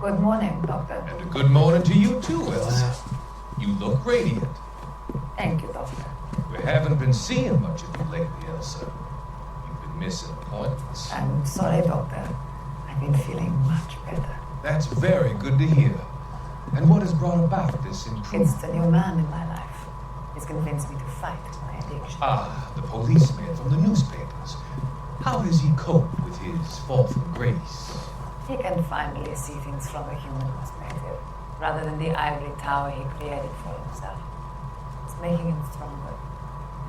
Good morning, Doctor. And a good morning to you too, Elsa. You look radiant. Thank you, Doctor. We haven't been seeing much of you lately, Elsa. You've been missing appointments. I'm sorry, Doctor. I've been feeling much better. That's very good to hear. And what has brought about this improvement? It's the new man in my life. He's convinced me to fight my addiction. Ah, the policeman from the newspapers. How has he coped with his fall from grace? He can finally see things from a human perspective, rather than the ivory tower he created for himself. It's making him stronger.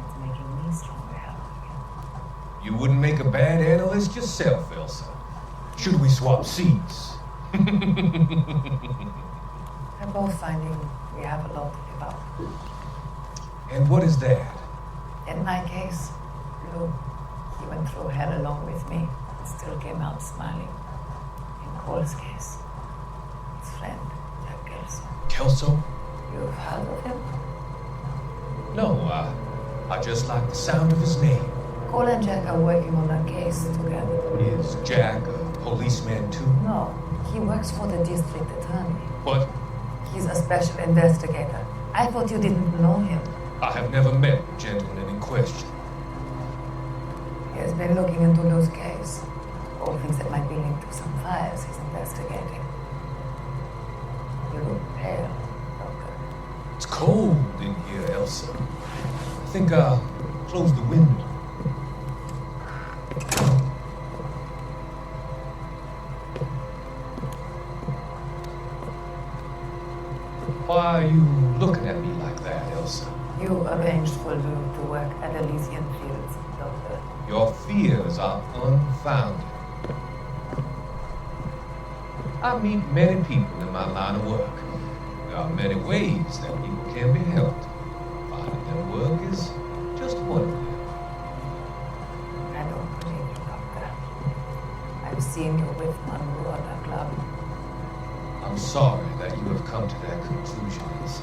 It's making me stronger, Helen, again. You wouldn't make a bad analyst yourself, Elsa. Should we swap seats? We're both finding we have a lot to give up. And what is that? In my case, Lou, he went through hell along with me and still came out smiling. In Cole's case, his friend, Jack Caso. Kelso? You've heard of him? No, I just like the sound of his name. Cole and Jack are working on a case together. Is Jack a policeman too? No, he works for the district attorney. What? He's a special investigator. I thought you didn't know him. I have never met the gentleman in question. He has been looking into Lou's case. All things that might be linked to some fires he's investigating. You look pale, Doctor. It's cold in here, Elsa. I think I'll close the window. Why are you looking at me like that, Elsa? You arranged for Lou to work at Elysian Fields, Doctor. Your fears are unfounded. I meet many people in my line of work. There are many ways that people can be helped. Finding their work is just one of them. I don't believe you, Doctor. I've seen you with Monroe at a club. I'm sorry that you have come to that conclusion, Elsa.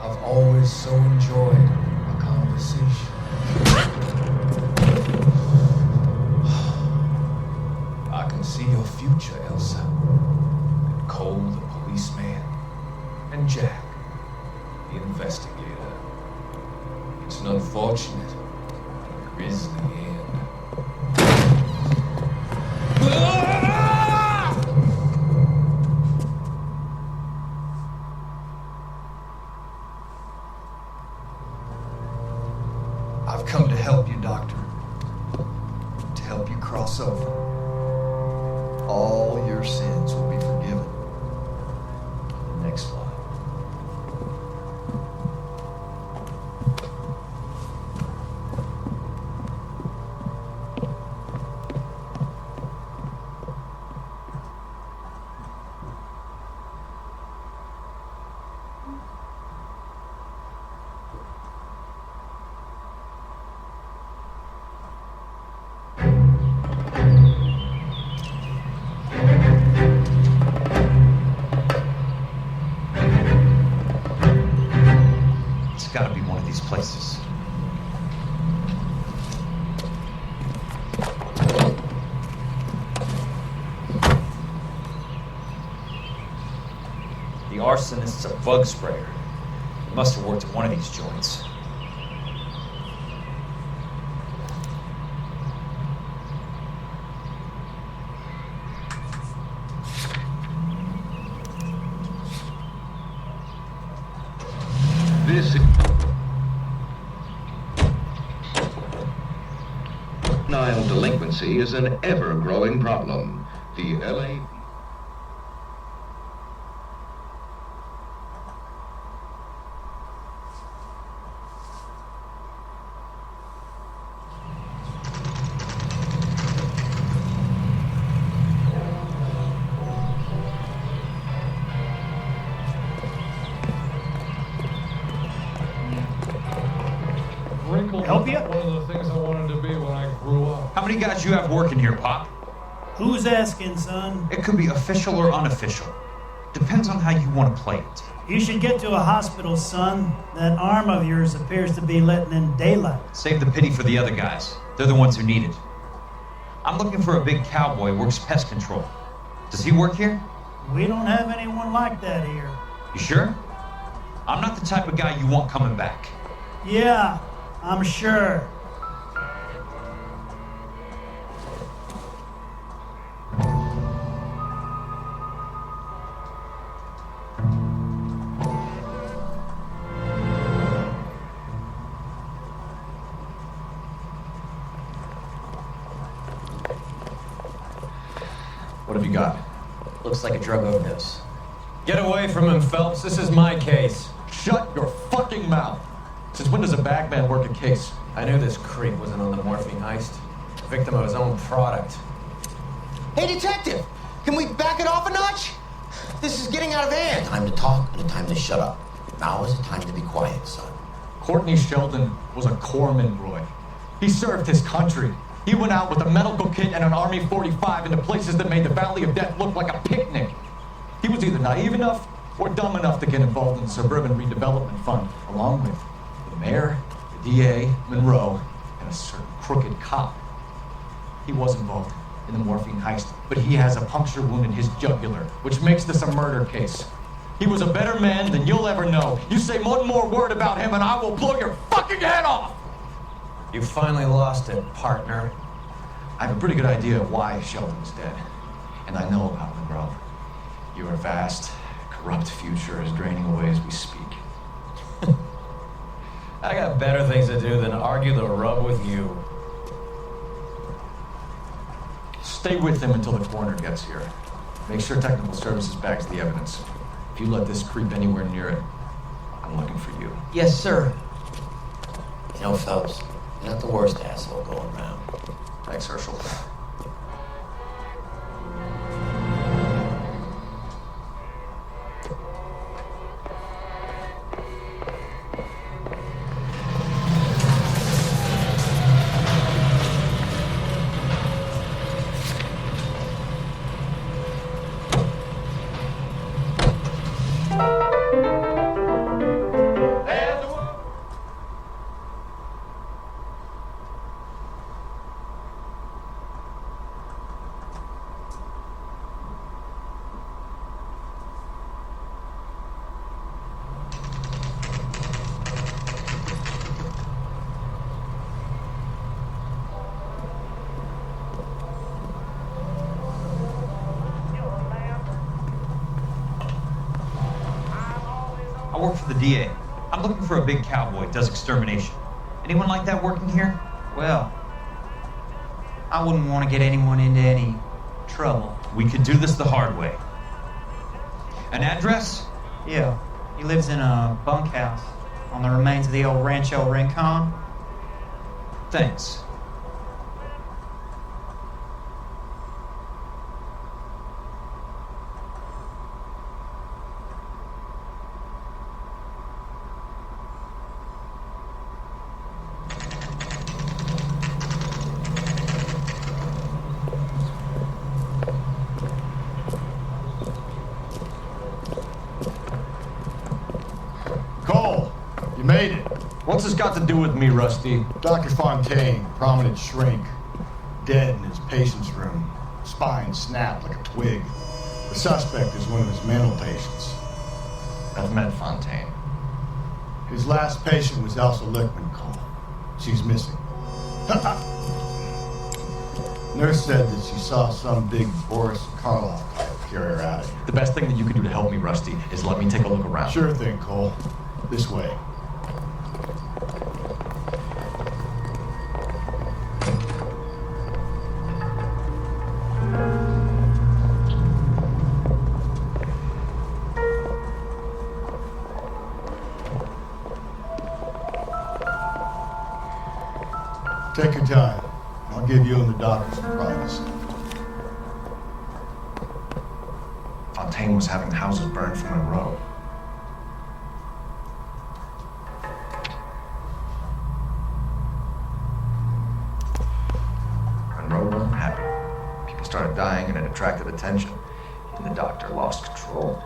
I've always so enjoyed a conversation. I can see your future, Elsa. And Cole, the policeman, and Jack, the investigator. It's an unfortunate and grisly end. I've come to help you, Doctor. To help you cross over. All your sins will be forgiven. Next slide. It's got to be one of these places. The arsonist's a bug sprayer. He must have worked at one of these joints. Juvenile delinquency is an ever-growing problem. The LA... Help you? One of the things I wanted to be when I grew up. How many guys you have working here, Pop? Who's asking, son? It could be official or unofficial. Depends on how you want to play it. You should get to a hospital, son. That arm of yours appears to be letting in daylight. Save the pity for the other guys. They're the ones who need it. I'm looking for a big cowboy who works pest control. Does he work here? We don't have anyone like that here. You sure? I'm not the type of guy you want coming back. Yeah, I'm sure. What have you got? Looks like a drug overdose. Get away from him, Phelps. This is my case. Shut your fucking mouth! Since when does a bagman work a case? I knew this creep wasn't on the morphine heist. Victim of his own product. Hey, detective! Can we back it off a notch? This is getting out of hand. Time to talk and a time to shut up. Now is the time to be quiet, son. Courtney Sheldon was a corpsman, Roy. He served his country. He went out with a medical kit and an Army 45 into places that made the Valley of Death look like a picnic. He was either naive enough or dumb enough to get involved in the Suburban Redevelopment Fund, along with the mayor, the DA, Monroe, and a certain crooked cop. He was involved in the morphine heist, but he has a puncture wound in his jugular, which makes this a murder case. He was a better man than you'll ever know. You say one more word about him and I will blow your fucking head off! You finally lost it, partner. I have a pretty good idea of why Sheldon's dead. And I know about Monroe. Your vast, corrupt future is draining away as we speak. I got better things to do than argue the rub with you. Stay with him until the coroner gets here. Make sure technical services bags the evidence. If you let this creep anywhere near it, I'm looking for you. Yes, sir. You know, Phelps, you're not the worst asshole going around. Thanks, Herschel. I work for the DA. I'm looking for a big cowboy who does extermination. Anyone like that working here? Well, I wouldn't want to get anyone into any trouble. We could do this the hard way. An address? Yeah, he lives in a bunkhouse on the remains of the old Rancho Rincon. Thanks. Cole, you made it. What's this got to do with me, Rusty? Dr. Fontaine, prominent shrink, dead in his patient's room. Spine snapped like a twig. The suspect is one of his mental patients. I've met Fontaine. His last patient was Elsa Lickman, Cole. She's missing. Nurse said that she saw some big Boris Karloff type carry her out of here. The best thing that you can do to help me, Rusty, is let me take a look around. Sure thing, Cole. This way. Take your time. I'll give you and the doctor some privacy. Fontaine was having houses burned for Monroe. Monroe wasn't happy. People started dying and it attracted attention. And the doctor lost control.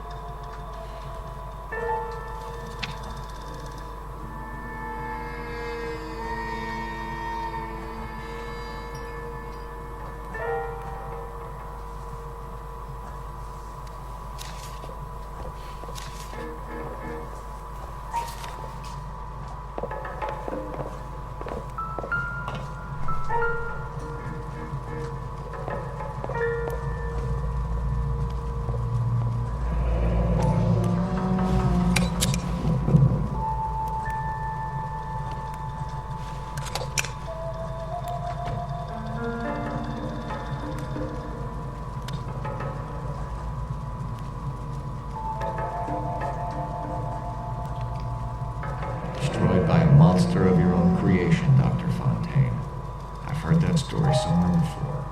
Heard that story somewhere before.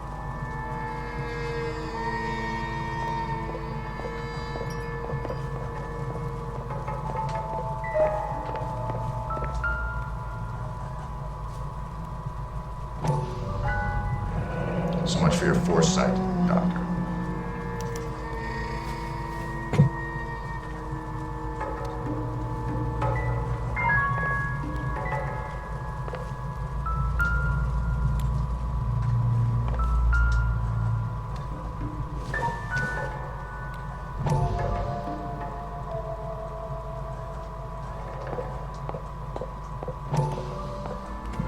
So much for your foresight, Doctor.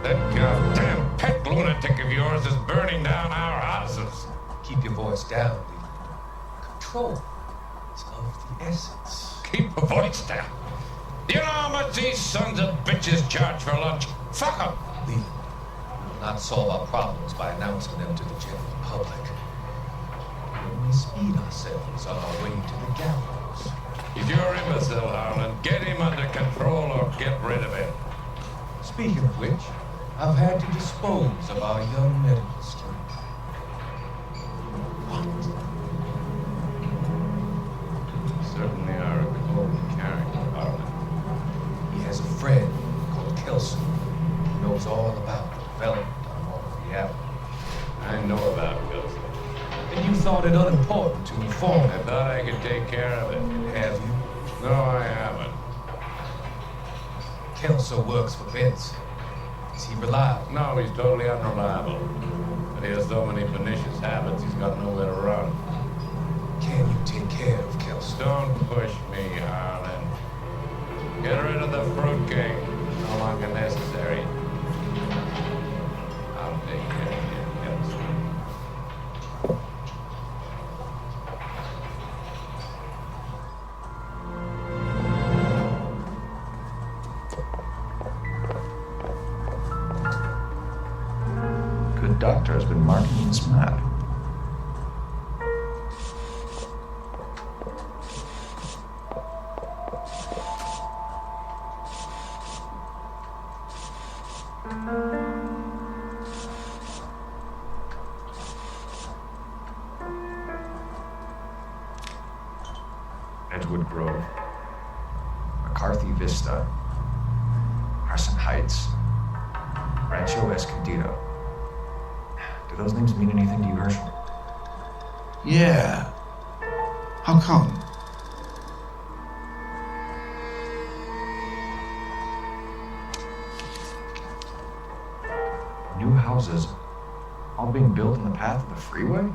That goddamn pet lunatic of yours is burning down our houses. Keep your voice down, Leland. Control is of the essence. Keep your voice down. Do you know how much these sons of bitches charge for lunch? Fuck them. Leland, we will not solve our problems by announcing them to the general public. We only speed ourselves on our way to the gallows. If you're imbecile, Harlan, get him under control or get rid of him. Speaking of which, I've had to dispose of our young medical student. What? You certainly are a cold character, Harlan. He has a friend called Caso who knows all about the development on North Avenue. I know about Questo. And you thought it unimportant to inform I him. thought I could take care of it. Have you? No, I haven't. Caso works for Vince. Is he reliable? No, he's totally unreliable. But he has so many pernicious habits, he's got nowhere to run. Can you take care of Caso? Don't push me, Harlan. Get rid of the fruitcake. No longer necessary. I'll take care of you, Questo. Good doctor has been marking this map. Edgewood Grove, McCarthy Vista, Carson Heights, Rancho Escondido. Do those names mean anything to you, Herschel? Yeah. How come? New houses all being built in the path of the freeway?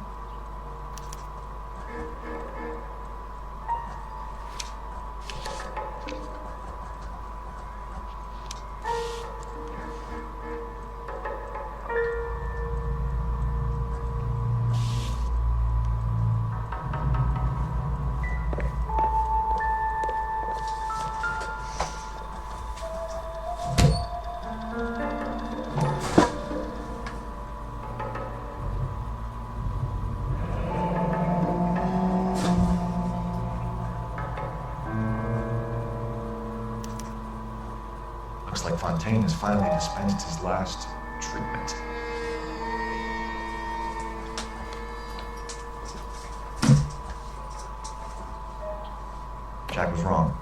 Looks like Fontaine has finally dispensed his last treatment. Jack was wrong.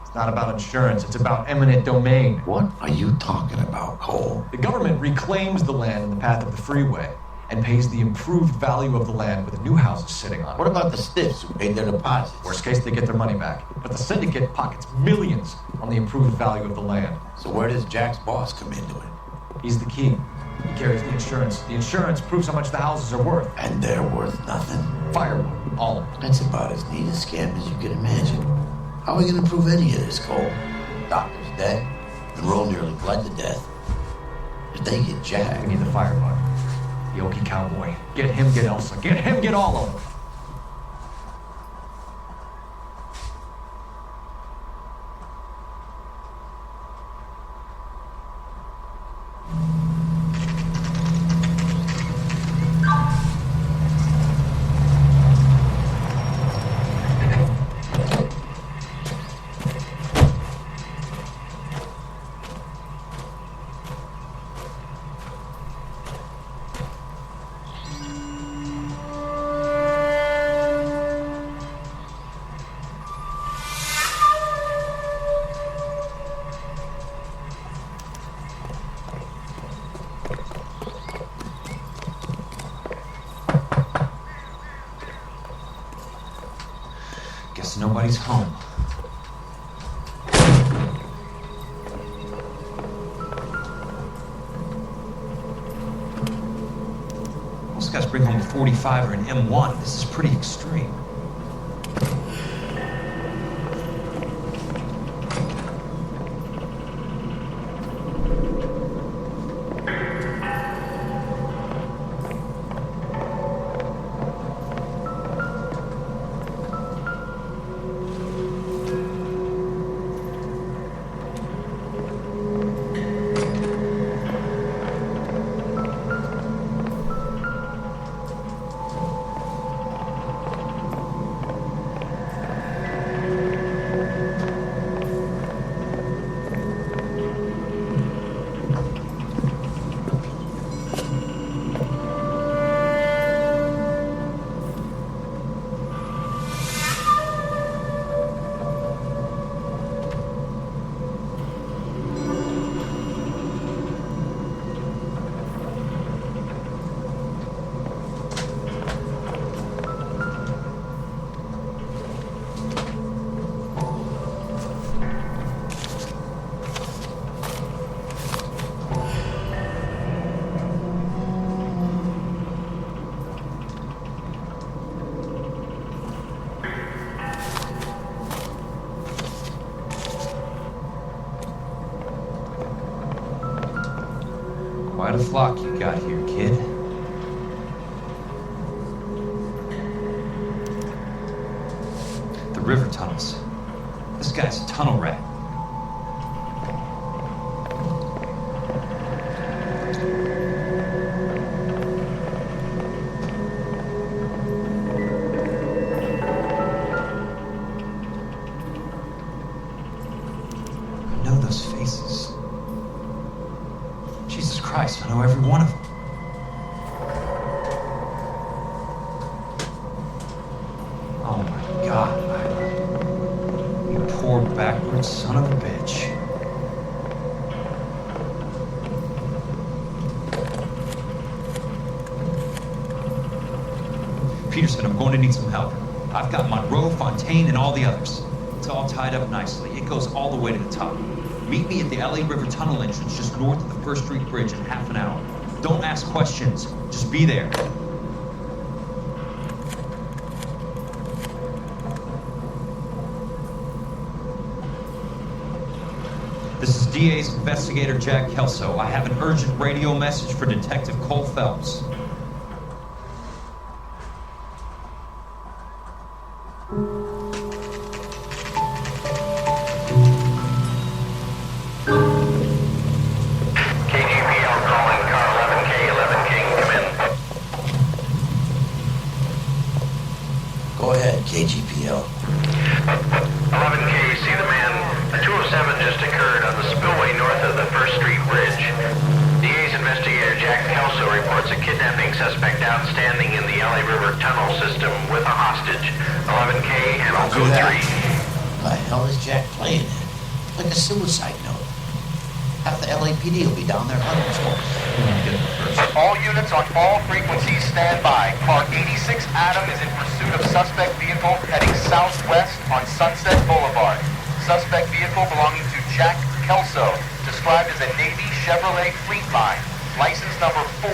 It's not about insurance, it's about eminent domain. What are you talking about, Cole? The government reclaims the land in the path of the freeway and pays the improved value of the land with new houses sitting on it. What about the stiffs who paid their deposits? Worst case, they get their money back. But the syndicate pockets millions on the improved value of the land. So where does Jack's boss come into it? He's the key. He carries the insurance. The insurance proves how much the houses are worth. And they're worth nothing. Firewood, all of it. That's about as neat a scam as you can imagine. How are we gonna prove any of this, Cole? Doctor's dead. Monroe nearly bled to death. If they get Jack... We need the firebug. The Okie cowboy. Get him, get Elsa. Get him, get all of them. nobody's home. Most guys bring home a 45 or an M1. This is pretty extreme. Quite a flock you got here, kid. The river tunnels. This guy's a tunnel rat. I know those faces. Jesus Christ, I know every one of them. Oh my God, Myra. You poor backwards son of a bitch. Peterson, I'm going to need some help. I've got Monroe, Fontaine, and all the others. It's all tied up nicely. It goes all the way to the top. Meet me at the LA River Tunnel entrance just north of the First Street Bridge in half an hour. Don't ask questions. Just be there. This is DA's investigator Jack Kelso. I have an urgent radio message for Detective Cole Phelps. Go ahead, KGPL. 11K, see the man. A 207 just occurred on the spillway north of the First Street Bridge. DA's investigator Jack Kelso reports a kidnapping suspect outstanding in the LA River tunnel system with a hostage. 11K, and I'll go 3. What the hell is Jack playing at? Like a suicide note. Half the LAPD will be down there hunting for us. All units on all frequencies stand by. Car 86 Adam is in pursuit of suspect vehicle heading southwest on Sunset Boulevard. Suspect vehicle belonging to Jack Kelso, described as a Navy Chevrolet Fleetline. License number 4,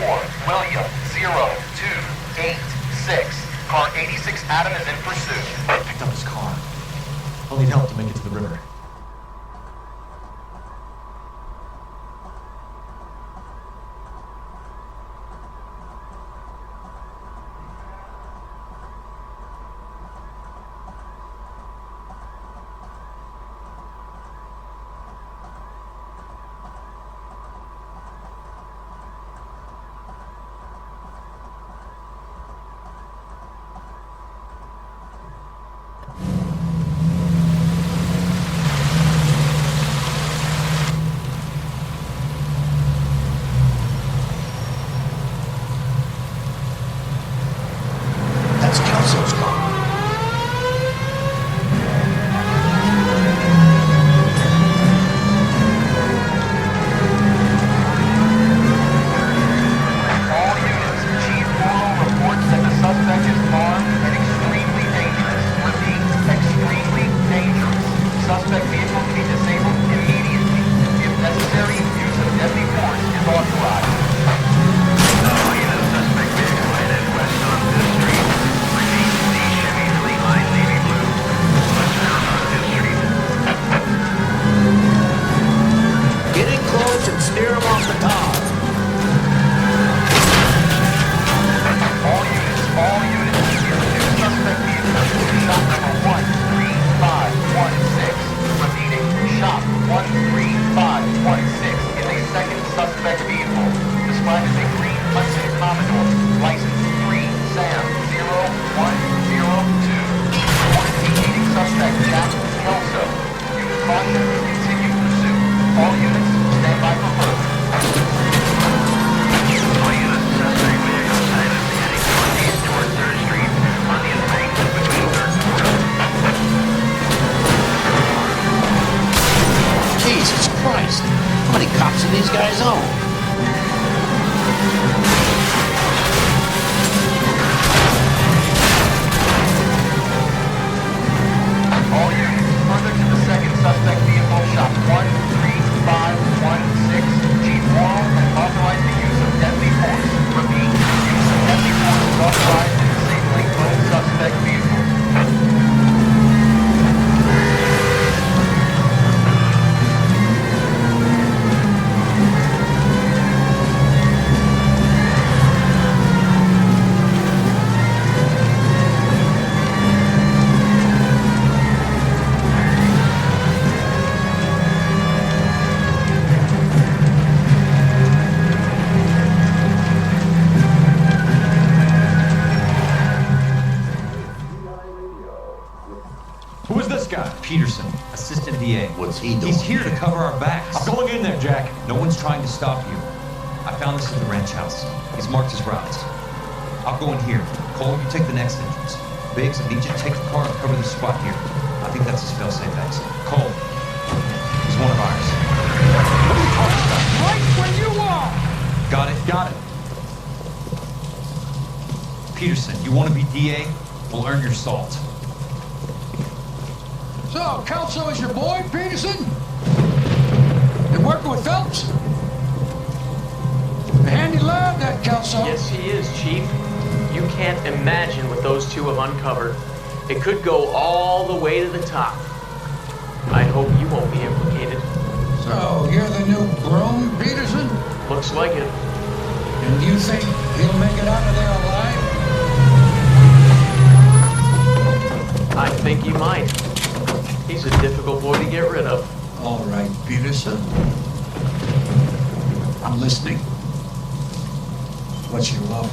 William 0286. Car 86 Adam is in pursuit. Picked up his car. I'll need help to make it to the river. Peterson, assistant DA. What's he doing? He's here to cover our backs. I'm going in there, Jack. No one's trying to stop you. I found this at the ranch house. He's marked his routes. I'll go in here. Cole, you take the next entrance. Biggs, I need you to take the car and cover this spot here. I think that's his fail-safe exit. Cole, he's one of ours. What are you talking about? Right where you are! Got it? Got it. Peterson, you want to be DA? We'll earn your salt. So, Caso is your boy, Peterson? Been working with Phelps? A handy lad, that Caso. Yes, he is, Chief. You can't imagine what those two have uncovered. It could go all the way to the top. I hope you won't be implicated. So, you're the new groom, Peterson? Looks like it. And you think he'll make it out of there alive? I think he might. He's a difficult boy to get rid of. All right, Peterson. I'm listening. What's your love?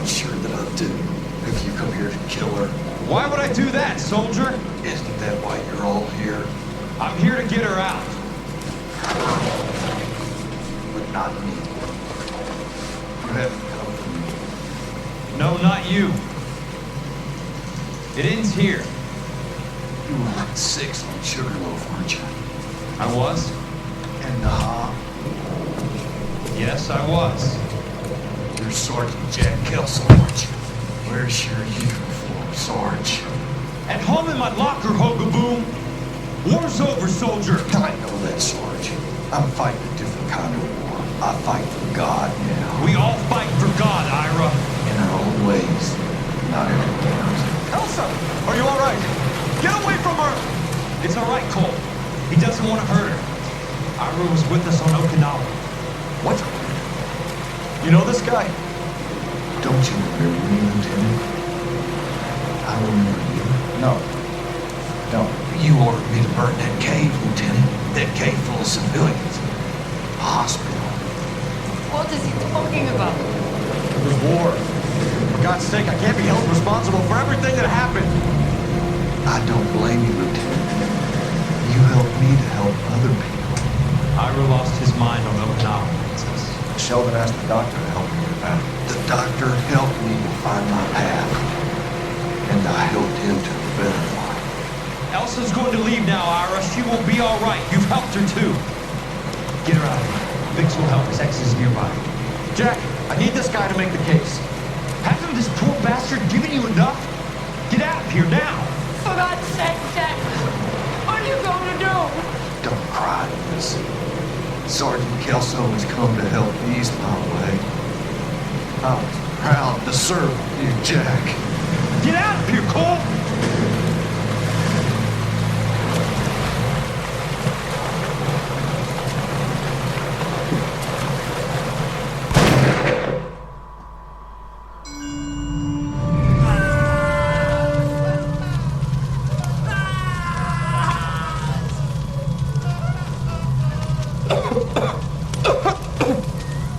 sure that I do. If you come here to kill her. Why would I do that, soldier? Isn't that why you're all here? I'm here to get her out. But not me. You haven't come for me. No, not you. It ends here. You were like 6 on Sugarloaf, weren't you? I was? And the hop? Yes, I was. You're Sergeant Jack Kelso, aren't you? Where's your uniform, Sarge? At home in my locker, Hogaboom. War's over, soldier. I know that, Sarge. I'm fighting a different kind of war. I fight for God now. We all fight for God, Ira. In our own ways. Not everyone else. Elsa, are you all right? Get away from her! It's all right, Cole. He doesn't want to hurt her. Ira was with us on Okinawa. What? You know this guy? Don't you remember me, Lieutenant? I remember you. No. Don't. You ordered me to burn that cave, Lieutenant. That cave full of civilians. A hospital. What is he talking about? It was war. For God's sake, I can't be held responsible for everything that happened. I don't blame you, Lieutenant. You helped me to help other people. Ira lost his mind on Okinawa, Princess. Sheldon asked the doctor to help me with that. The doctor helped me to find my path. And I helped him to a better life. Elsa's going to leave now, Ira. She will be all right. You've helped her, too. Get her out of here. Vix will help us. X is nearby. Jack, I need this guy to make the case. Hasn't this poor bastard given you enough? Get out of here now. For God's sake, Jack! What are you going to do? Don't cry, Liz. Sergeant Kelso has come to help ease my way. I was proud to serve you, Jack. Get out of here, Cole!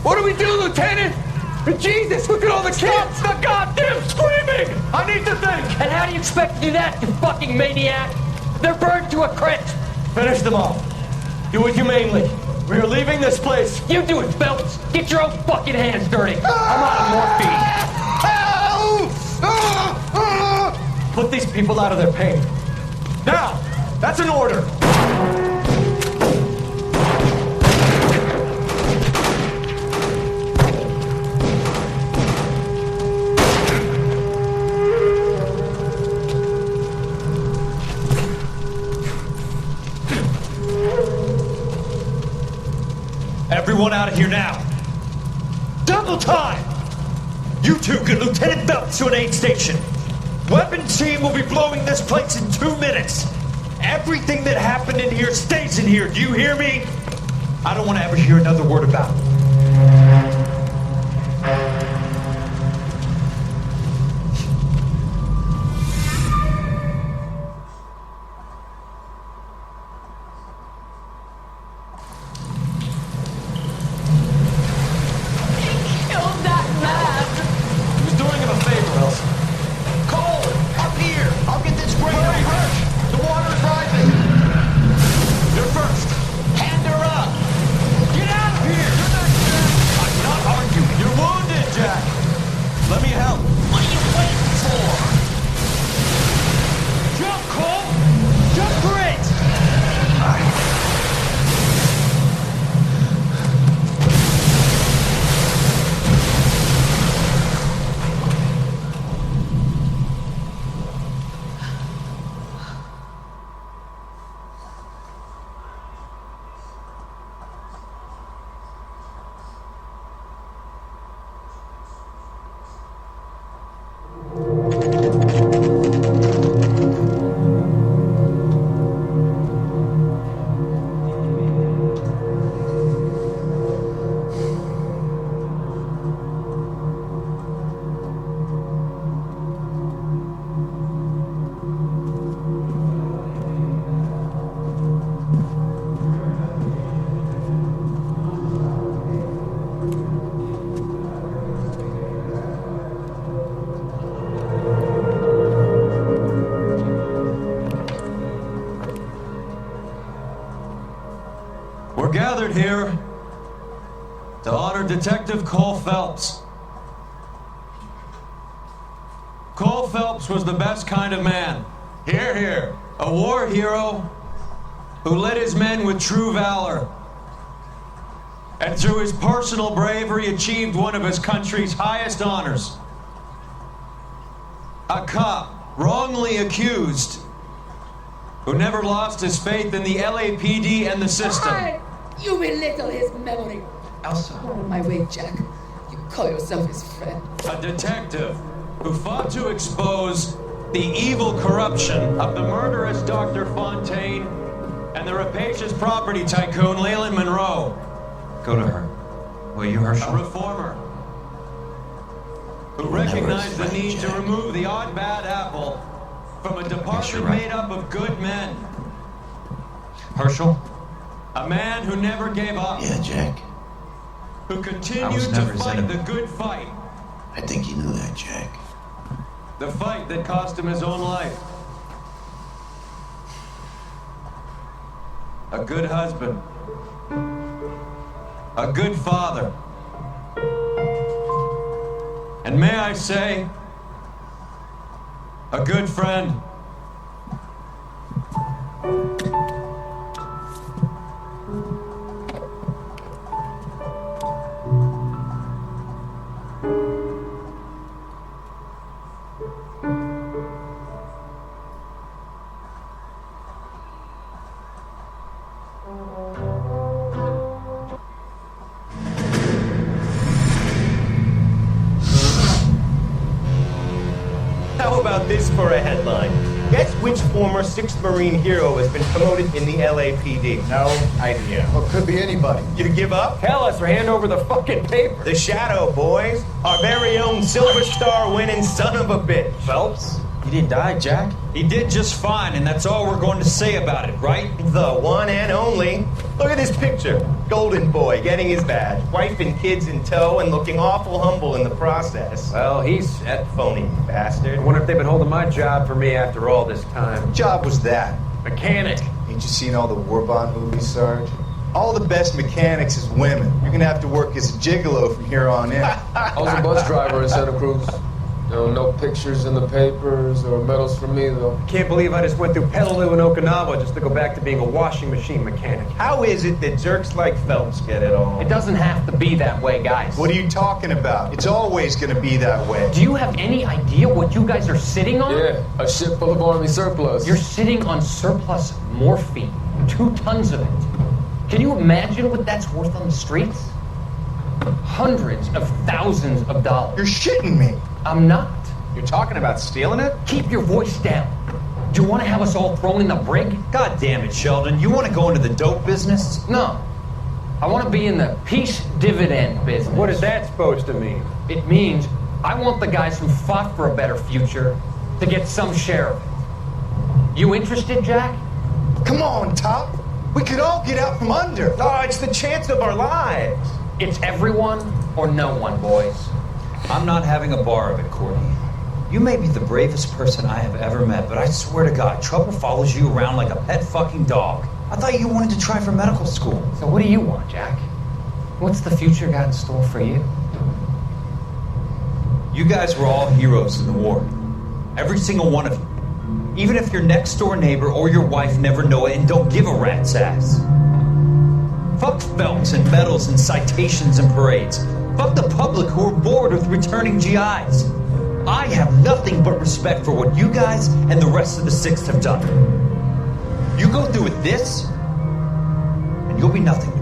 What do we do, Lieutenant? Jesus, look at all the kids! Stop the goddamn screaming! I need to think! And how do you expect to do that, you fucking maniac? They're burned to a crisp! Finish them off. Do it humanely. We are leaving this place. You do it, Phelps! Get your own fucking hands dirty! I'm out of morphine! Put these people out of their pain. Now! That's an order! Everyone out of here now. Double time! You two get Lieutenant Phelps to an aid station. Weapon team will be blowing this place in 2 minutes. Everything that happened in here stays in here. Do you hear me? I don't want to ever hear another word about it. Hand her up! Get out of here! gathered here to honor Detective Cole Phelps. Cole Phelps was the best kind of man. Hear, hear. A war hero who led his men with true valor. And through his personal bravery achieved one of his country's highest honors. A cop wrongly accused who never lost his faith in the LAPD and the system. You belittle his memory. Elsa. Out of my way, Jack. You call yourself his friend. A detective who fought to expose the evil corruption of the murderous Dr. Fontaine and the rapacious property tycoon Leland Monroe. Go to her. Will you, Herschel? A reformer who recognized the need to remove the odd bad apple from a department made up of good men. Herschel? A man who never gave up. Yeah, Jack. Who continued to fight the good fight. I think you knew that, Jack. The fight that cost him his own life. A good husband. A good father. And may I say, a good friend. How about this for a headline? Guess which former 6th Marine hero has been promoted in the LAPD? No idea. Well, could be anybody. You give up? Tell us or hand over the fucking paper. The Shadow, boys. Our very own Silver Star winning son of a bitch. Phelps? He didn't die, Jack. He did just fine, and that's all we're going to say about it, right? The one and only. Look at this picture. Golden boy getting his badge, wife and kids in tow, and looking awful humble in the process. Well, he's that phony bastard. I wonder if they've been holding my job for me after all this time. What job was that? Mechanic. Ain't you seen all the war bond movies, Sarge? All the best mechanics is women. You're gonna have to work as a gigolo from here on in. I was a bus driver in Santa Cruz. No pictures in the papers or medals for me, though. Can't believe I just went through Peleliu and Okinawa just to go back to being a washing machine mechanic. How is it that jerks like Phelps get it all? It doesn't have to be that way, guys. What are you talking about? It's always gonna be that way. Do you have any idea what you guys are sitting on? Yeah, a ship full of Army surplus. You're sitting on surplus morphine. 2 tons of it. Can you imagine what that's worth on the streets? Hundreds of thousands of dollars. You're shitting me. I'm not. You're talking about stealing it? Keep your voice down. Do you want to have us all thrown in the brig? God damn it, Sheldon. You want to go into the dope business? No. I want to be in the peace dividend business. What is that supposed to mean? It means I want the guys who fought for a better future to get some share of it. You interested, Jack? Come on, Top. We could all get out from under. Oh, it's the chance of our lives. It's everyone or no one, boys. I'm not having a bar of it, Courtney. You may be the bravest person I have ever met, but I swear to God, trouble follows you around like a pet fucking dog. I thought you wanted to try for medical school. So what do you want, Jack? What's the future got in store for you? You guys were all heroes in the war. Every single one of you. Even if your next door neighbor or your wife never know it and don't give a rat's ass. Fuck Phelps and medals and citations and parades. Fuck the public who are bored with returning GIs. I have nothing but respect for what you guys and the rest of the 6th have done. You go through with this, and you'll be nothing.